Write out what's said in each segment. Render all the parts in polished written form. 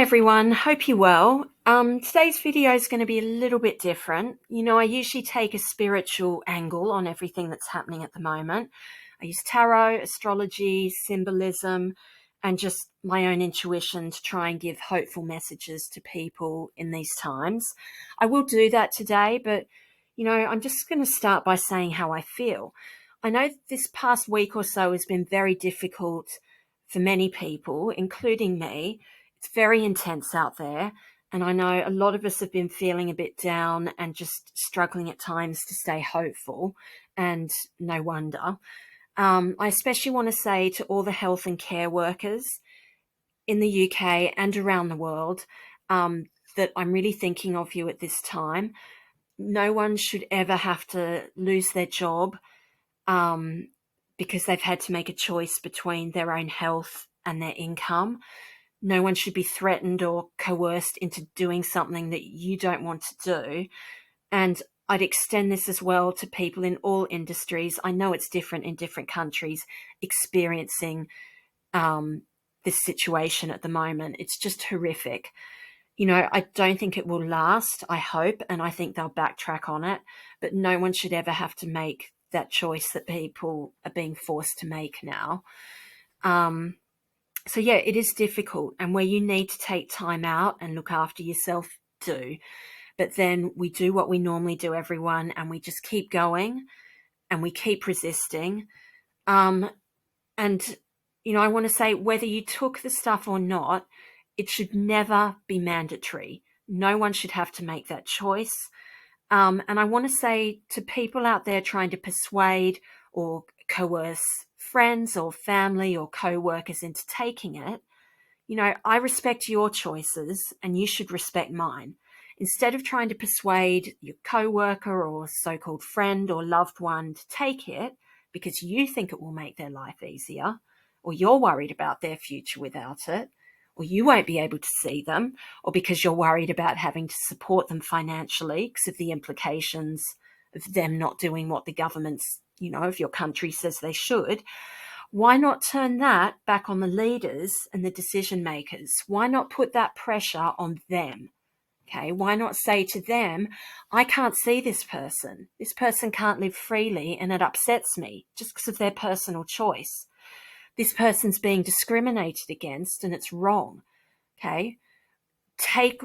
Everyone, hope you're well. Today's video is going to be a little bit different. I usually take a spiritual angle on everything that's happening at the moment. I use tarot, astrology, symbolism, and just my own intuition to try and give hopeful messages to people in these times. I will do that today, but I'm just going to start by saying how I feel. I know this past week or so has been very difficult for many people, including me. It's very intense out there. And I know a lot of us have been feeling a bit down and just struggling at times to stay hopeful. And no wonder. I especially want to say to all the health and care workers in the UK and around the world that I'm really thinking of you at this time. No one should ever have to lose their job because they've had to make a choice between their own health and their income. No one should be threatened or coerced into doing something that you don't want to do. And I'd extend this as well to people in all industries. I know it's different in different countries experiencing this situation at the moment. It's just horrific. I don't think it will last, I hope, and I think they'll backtrack on it. But no one should ever have to make that choice that people are being forced to make now. So yeah, it is difficult, and where you need to take time out and look after yourself, do. But then we do what we normally do, everyone, and we just keep going and we keep resisting. And, I want to say whether you took the stuff or not, it should never be mandatory. No one should have to make that choice. And I want to say to people out there trying to persuade or coerce friends or family or co-workers into taking it, I respect your choices and you should respect mine. Instead of trying to persuade your co-worker or so-called friend or loved one to take it because you think it will make their life easier, or you're worried about their future without it, or you won't be able to see them, or because you're worried about having to support them financially because of the implications of them not doing what the government's, of your country says they should. Why not turn that back on the leaders and the decision makers? Why not put that pressure on them? Okay, why not say to them, I can't see this person. This person can't live freely and it upsets me just because of their personal choice. This person's being discriminated against and it's wrong. Okay, take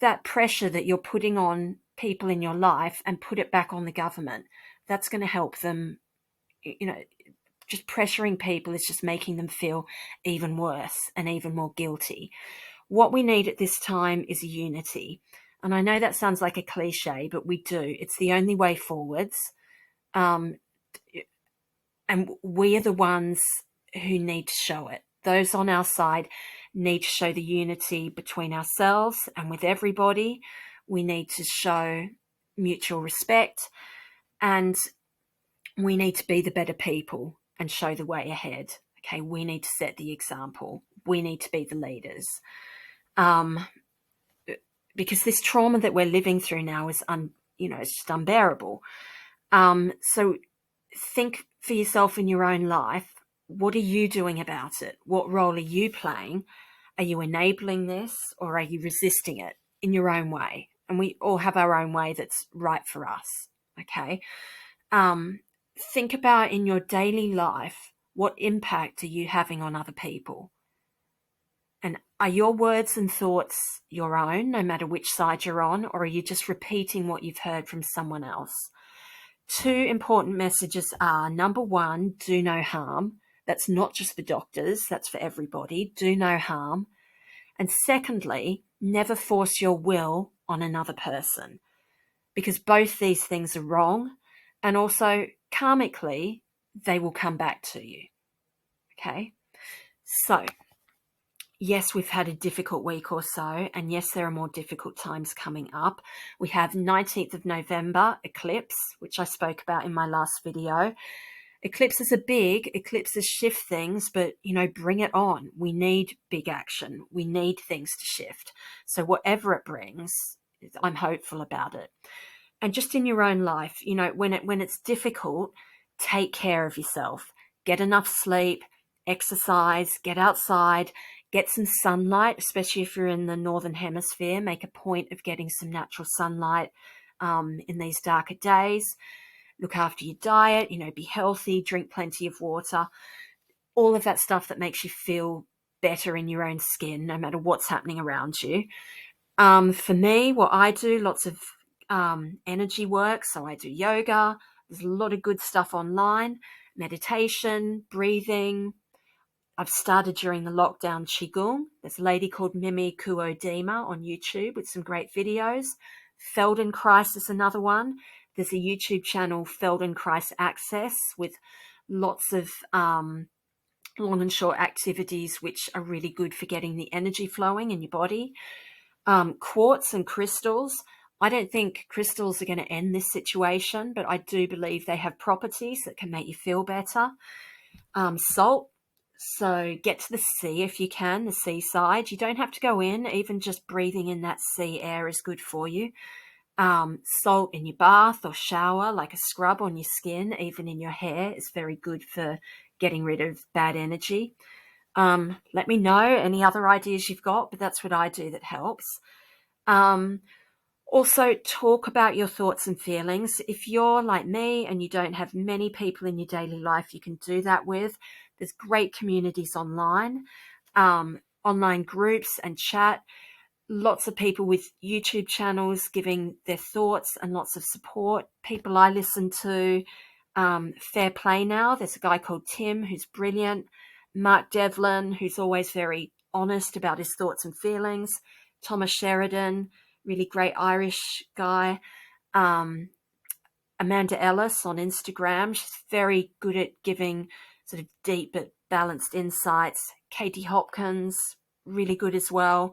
that pressure that you're putting on people in your life and put it back on the government. That's going to help them. Just pressuring people is just making them feel even worse and even more guilty. What we need at this time is unity. And I know that sounds like a cliche, but we do. It's the only way forwards. And we are the ones who need to show it. Those on our side need to show the unity between ourselves and with everybody. We need to show mutual respect, and we need to be the better people and show the way ahead. Okay, we need to set the example. We need to be the leaders. Because this trauma that we're living through now is, it's just unbearable. So think for yourself in your own life. What are you doing about it? What role are you playing? Are you enabling this, or are you resisting it in your own way? And we all have our own way that's right for us. Okay. Think about in your daily life, what impact are you having on other people? And are your words and thoughts your own, no matter which side you're on, or are you just repeating what you've heard from someone else? Two important messages are, number one, do no harm. That's not just for doctors, that's for everybody. Do no harm. And secondly, never force your will on another person, because both these things are wrong. And also, karmically, they will come back to you. Okay? So, yes, we've had a difficult week or so, and yes, there are more difficult times coming up. We have 19th of November, eclipse, which I spoke about in my last video. Eclipses are big, eclipses shift things, but, bring it on. We need big action. We need things to shift. So whatever it brings, I'm hopeful about it. And just in your own life, when it's difficult, take care of yourself. Get enough sleep, exercise, get outside, Get some sunlight, especially if you're in the Northern Hemisphere. Make a point of getting some natural sunlight in these darker days. Look after your diet, be healthy, drink plenty of water, all of that stuff that makes you feel better in your own skin, no matter what's happening around you. For me, what I do, lots of energy work. So I do yoga. There's a lot of good stuff online, meditation, breathing. I've started during the lockdown Qigong. There's a lady called Mimi Kuodima on YouTube with some great videos. Feldenkrais is another one. There's a YouTube channel, Feldenkrais Access, with lots of long and short activities which are really good for getting the energy flowing in your body. Quartz and crystals. I don't think crystals are going to end this situation, but I do believe they have properties that can make you feel better. Salt. So get to the sea if you can, the seaside. You don't have to go in. Even just breathing in that sea air is good for you. Salt in your bath or shower, like a scrub on your skin, even in your hair, is very good for getting rid of bad energy. Let me know any other ideas you've got, but that's what I do that helps. Also, talk about your thoughts and feelings. If you're like me and you don't have many people in your daily life you can do that with, there's great communities online, online groups and chat. Lots of people with YouTube channels giving their thoughts and lots of support. People I listen to, Fair Play Now. There's a guy called Tim who's brilliant. Mark Devlin, who's always very honest about his thoughts and feelings. Thomas Sheridan, really great Irish guy. Amanda Ellis on Instagram. She's very good at giving sort of deep but balanced insights. Katie Hopkins, really good as well.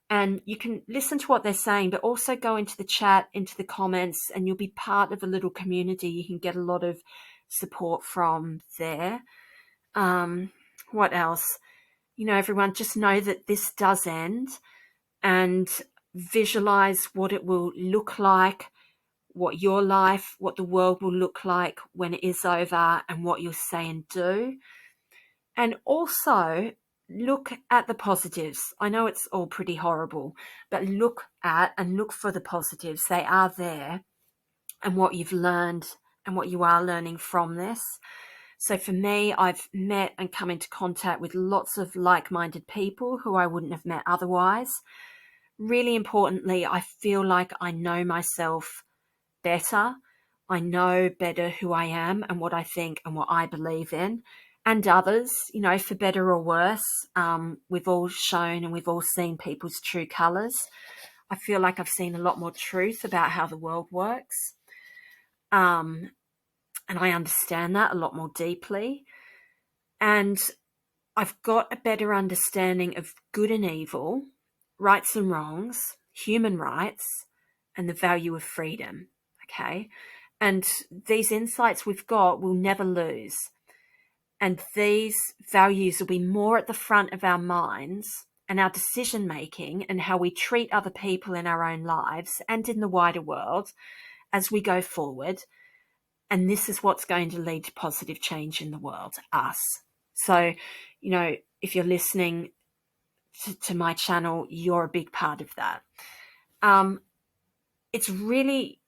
And you can listen to what they're saying, but also go into the chat, into the comments, and you'll be part of a little community. You can get a lot of support from there. What else? Everyone, just know that this does end, and visualize what it will look like, what your life, what the world will look like when it is over, and what you'll say and do. And also look at the positives. I know it's all pretty horrible, but look at and look for the positives. They are there, and what you've learned and what you are learning from this. So for me, I've met and come into contact with lots of like-minded people who I wouldn't have met otherwise. Really importantly, I feel like I know myself better. I know better who I am and what I think and what I believe in, and others, for better or worse. We've all shown and we've all seen people's true colours. I feel like I've seen a lot more truth about how the world works. And I understand that a lot more deeply. And I've got a better understanding of good and evil, rights and wrongs, human rights, and the value of freedom. Okay. And these insights we've got we'll never lose. And these values will be more at the front of our minds and our decision making and how we treat other people in our own lives and in the wider world as we go forward. And this is what's going to lead to positive change in the world, us. So, if you're listening to my channel, you're a big part of that. It's really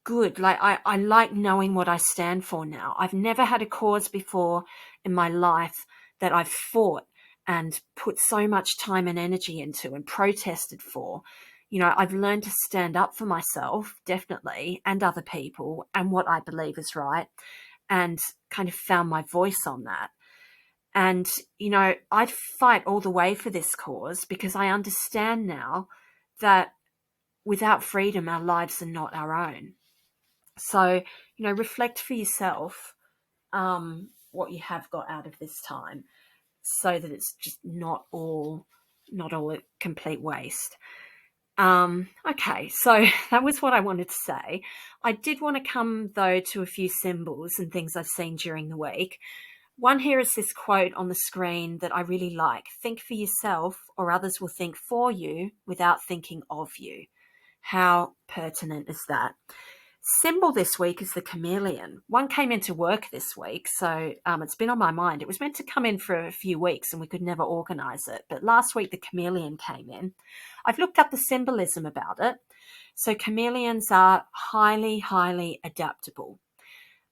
good. Like I like knowing what I stand for now. I've never had a cause before in my life that I've fought and put so much time and energy into and protested for. I've learned to stand up for myself, definitely, and other people, and what I believe is right, and kind of found my voice on that. And, I'd fight all the way for this cause because I understand now that without freedom, our lives are not our own. So, reflect for yourself what you have got out of this time so that it's just not all a complete waste. Okay, so that was what I wanted to say. I did want to come, though, to a few symbols and things I've seen during the week. One here is this quote on the screen that I really like. Think for yourself, or others will think for you without thinking of you. How pertinent is that? Symbol this week is the chameleon. One came into work this week, so it's been on my mind. It was meant to come in for a few weeks and we could never organise it. But last week the chameleon came in. I've looked up the symbolism about it. So chameleons are highly, highly adaptable.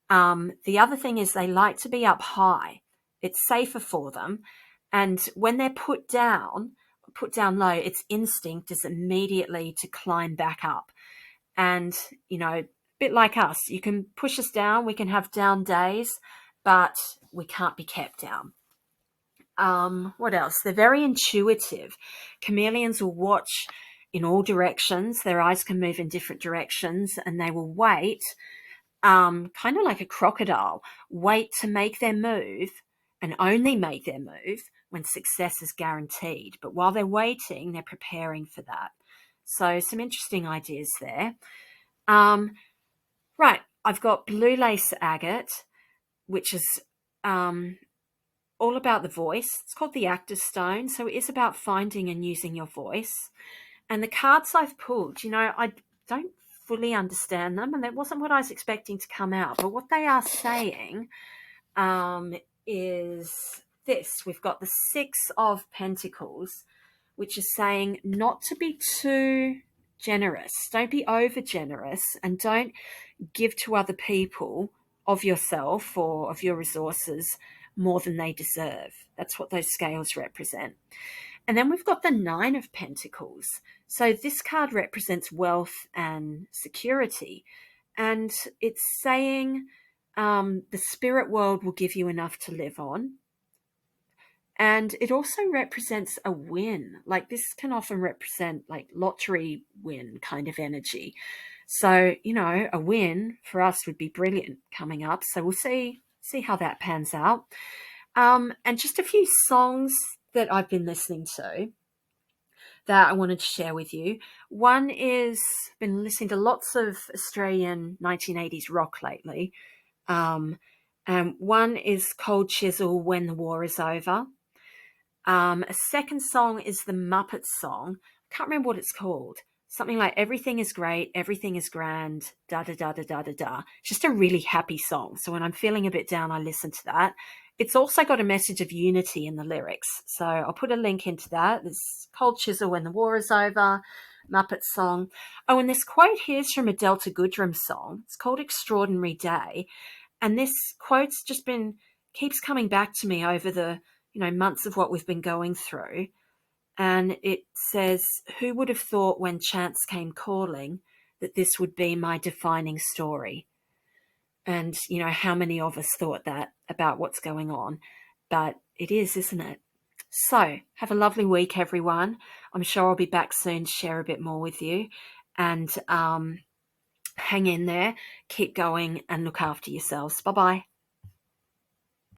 The other thing is they like to be up high. It's safer for them. And when they're put down low, its instinct is immediately to climb back up. And, a bit like us, you can push us down, we can have down days, but we can't be kept down. What else? They're very intuitive. Chameleons will watch in all directions. Their eyes can move in different directions, and they will wait, kind of like a crocodile, wait to make their move and only make their move when success is guaranteed. But while they're waiting, they're preparing for that. So some interesting ideas there. Right, I've got blue lace agate, which is all about the voice. It's called the actor's stone, so it is about finding and using your voice. And the cards I've pulled, I don't fully understand them, and that wasn't what I was expecting to come out. But what they are saying is this. We've got the Six of Pentacles, which is saying not to be too generous. Don't be over generous, and don't give to other people of yourself or of your resources more than they deserve. That's what those scales represent. And then we've got the Nine of Pentacles. So this card represents wealth and security. And it's saying the spirit world will give you enough to live on. And it also represents a win. Like this can often represent like lottery win kind of energy. So, a win for us would be brilliant coming up. So we'll see how that pans out. And just a few songs that I've been listening to that I wanted to share with you. One is been listening to lots of Australian 1980s rock lately. And one is called Chisel, When the War is Over. A second song is the Muppets song. I can't remember what it's called. Something like Everything is Great, Everything is Grand, da da da da da da da. It's just a really happy song. So when I'm feeling a bit down, I listen to that. It's also got a message of unity in the lyrics. So I'll put a link into that. It's called Chisel, When the War is Over, Muppets song. Oh, and this quote here is from a Delta Goodrem song. It's called Extraordinary Day. And this quote's just keeps coming back to me over the months of what we've been going through. And it says, who would have thought when chance came calling that this would be my defining story? And, how many of us thought that about what's going on? But it is, isn't it? So have a lovely week, everyone. I'm sure I'll be back soon to share a bit more with you. And hang in there, keep going, and look after yourselves. Bye-bye.